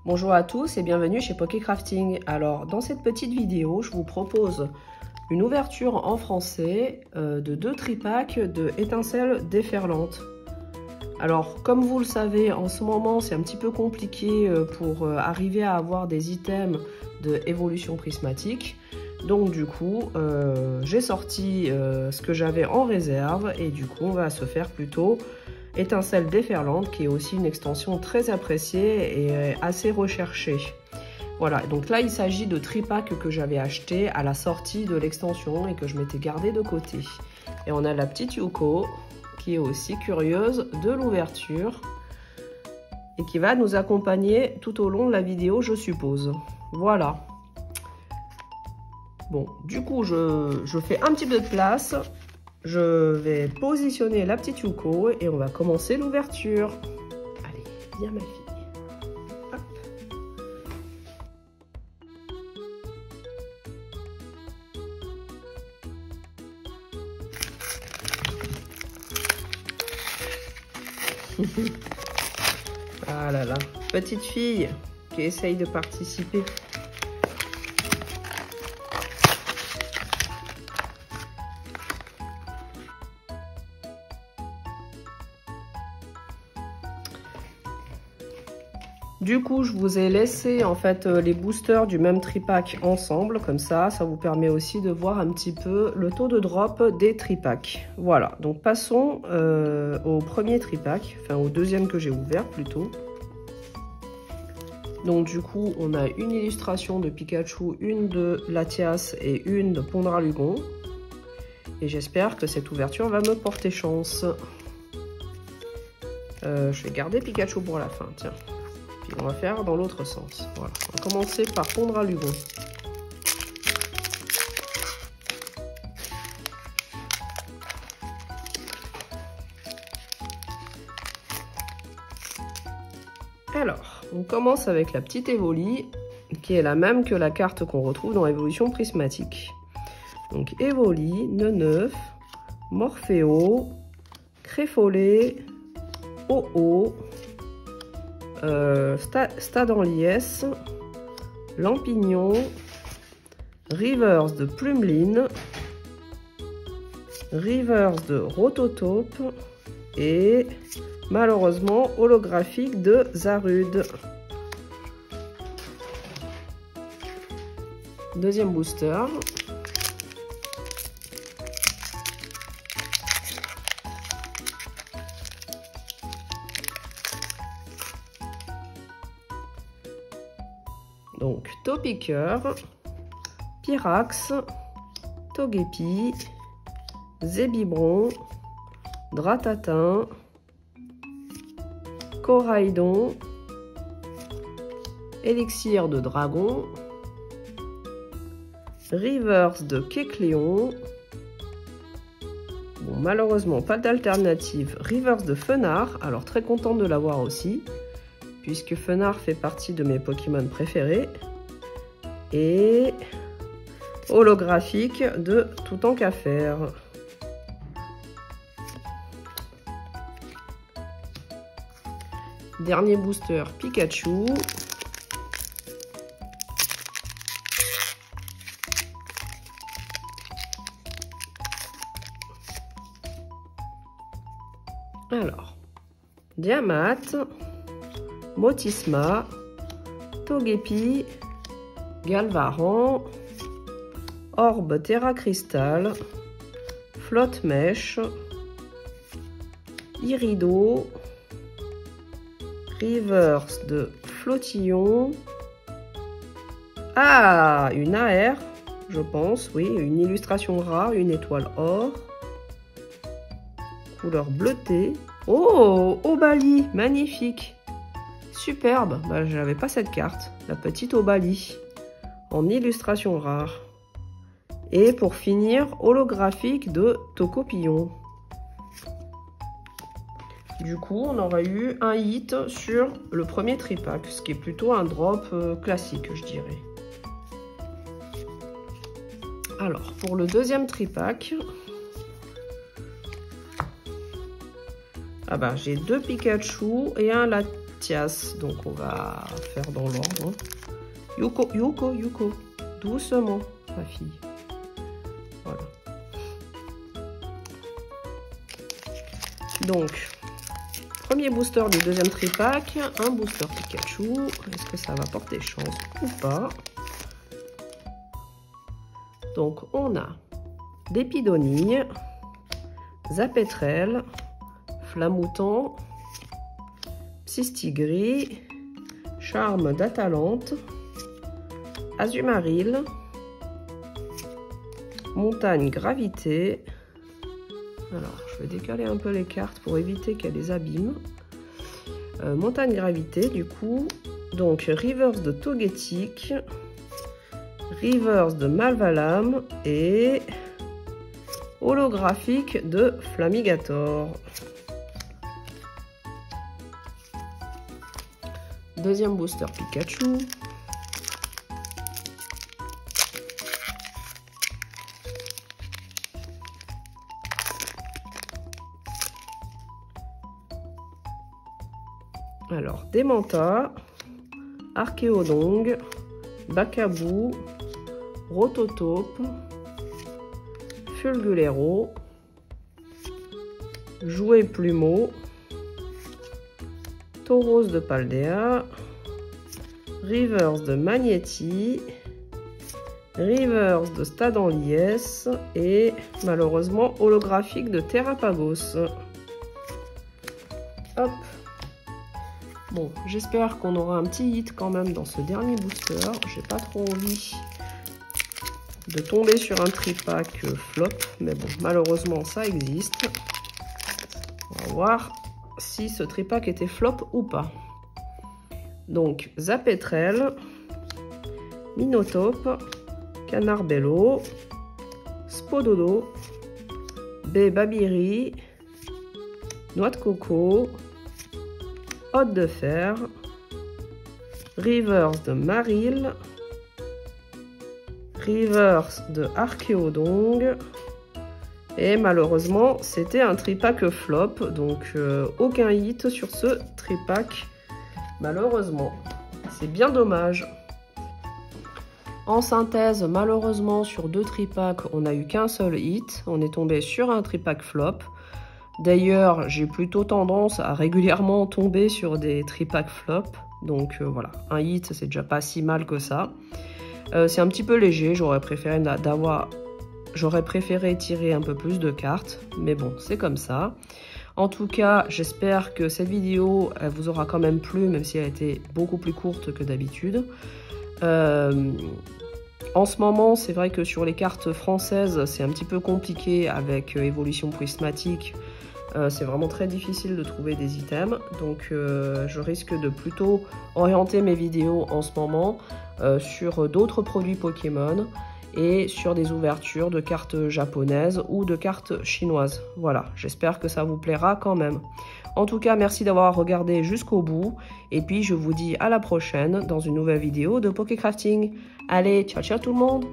Bonjour à tous et bienvenue chez Pokécrafting. Alors dans cette petite vidéo, je vous propose une ouverture en français de 2 tripacks de étincelles déferlantes. Alors comme vous le savez, en ce moment c'est un petit peu compliqué pour arriver à avoir des items de évolution prismatique. Donc du coup, j'ai sorti ce que j'avais en réserve et du coup on va se faire plutôt étincelle déferlante, qui est aussi une extension très appréciée et assez recherchée. Voilà, donc là il s'agit de tripacks que j'avais acheté à la sortie de l'extension et que je m'étais gardé de côté. Et on a la petite Yuko qui est aussi curieuse de l'ouverture et qui va nous accompagner tout au long de la vidéo, je suppose. Voilà. Bon, du coup je fais un petit peu de place. Je vais positionner la petite Yuko et on va commencer l'ouverture. Allez, viens ma fille. Hop. Ah là là, petite fille qui essaye de participer. Du coup, je vous ai laissé en fait les boosters du même tripack ensemble, comme ça vous permet aussi de voir un petit peu le taux de drop des tripacks. Voilà, donc passons au premier tripack, enfin au deuxième que j'ai ouvert plutôt. Donc du coup, on a une illustration de Pikachu, une de Latias et une de Pondralugon. Et j'espère que cette ouverture va me porter chance. Je vais garder Pikachu pour la fin, tiens. Puis on va faire dans l'autre sens. Voilà. On va commencer par Pondralugon. Alors, on commence avec la petite Evoli, qui est la même que la carte qu'on retrouve dans Évolution Prismatique. Donc Evoli, Neneuf, Morpheo, Créfollet, Oh-Oh, Stade en liesse, Lampignon, Rivers de Plumeline, Rivers de Rototope et malheureusement holographique de Zarude. Deuxième booster. Donc, Topiqueur, Pyrax, Togepi, Zébibron, Dratatin, Coraidon, Élixir de Dragon, Rivers de Kecléon. Bon, malheureusement, pas d'alternative. Rivers de Fenard, alors très contente de l'avoir aussi, puisque Fenard fait partie de mes Pokémon préférés. Et holographique de Tout Tant qu'à faire. Dernier booster Pikachu. Alors, Diamat, Motisma, Togepi, Galvaran, Orbe Terra Cristal, Flotte Mèche, Irido, Rivers de Flottillon. Ah, une AR, je pense, oui, une illustration rare, une étoile or, couleur bleutée. Oh, Obali, magnifique, superbe. Bah, je n'avais pas cette carte, la petite Obali, en illustration rare. Et pour finir, holographique de Tocopillon. Du coup, on aurait eu un hit sur le premier tripack, ce qui est plutôt un drop classique, je dirais. Alors, pour le deuxième tripack, ah bah, j'ai 2 Pikachu et un Tias. Donc on va faire dans l'ordre. Yuko, Yuko, Yuko. Doucement, ma fille. Voilà. Donc, premier booster du deuxième tripack, un booster Pikachu. Est-ce que ça va porter chance ou pas? Donc, on a des Pidonilles, Zapetrel, Flamoutant, Psystigris, Charme d'Atalante, Azumaril, Montagne Gravité. Alors, je vais décaler un peu les cartes pour éviter qu'elle les abîme. Montagne Gravité, du coup. Donc, Reverse de Togetic, Reverse de Malvalam et holographique de Flamigator. Deuxième booster Pikachu. Alors, Demanta, Archéodongue, Bakabou, Rototope, Fulgulero, Jouet Plumeau, Tauros de Paldea, Reverse de Magnéti, Reverse de Stadanlies et malheureusement holographique de Terrapagos. Hop. Bon, j'espère qu'on aura un petit hit quand même dans ce dernier booster. J'ai pas trop envie de tomber sur un tripack flop, mais bon, malheureusement ça existe. On va voir si ce tripack était flop ou pas. Donc, Zapetrel, Minotope, Canarbello, Spododo, Babiri, Noix de Coco, Hôte de Fer, Reverse de Maril, Reverse de Archéodongue et malheureusement c'était un tripack flop, donc aucun hit sur ce tripack malheureusement. C'est bien dommage. En synthèse, malheureusement sur deux tripacks on n'a eu qu'un seul hit, on est tombé sur un tripack flop. D'ailleurs, j'ai plutôt tendance à régulièrement tomber sur des tripacks flop. Donc voilà, un hit, c'est déjà pas si mal que ça. C'est un petit peu léger, j'aurais préféré tirer un peu plus de cartes. Mais bon, c'est comme ça. En tout cas, j'espère que cette vidéo elle vous aura quand même plu, même si elle a été beaucoup plus courte que d'habitude. En ce moment, c'est vrai que sur les cartes françaises, c'est un petit peu compliqué avec évolution prismatique. C'est vraiment très difficile de trouver des items, donc je risque de plutôt orienter mes vidéos en ce moment sur d'autres produits Pokémon et sur des ouvertures de cartes japonaises ou de cartes chinoises. Voilà, j'espère que ça vous plaira quand même. En tout cas, merci d'avoir regardé jusqu'au bout et puis je vous dis à la prochaine dans une nouvelle vidéo de Pokécrafting. Allez, ciao ciao tout le monde!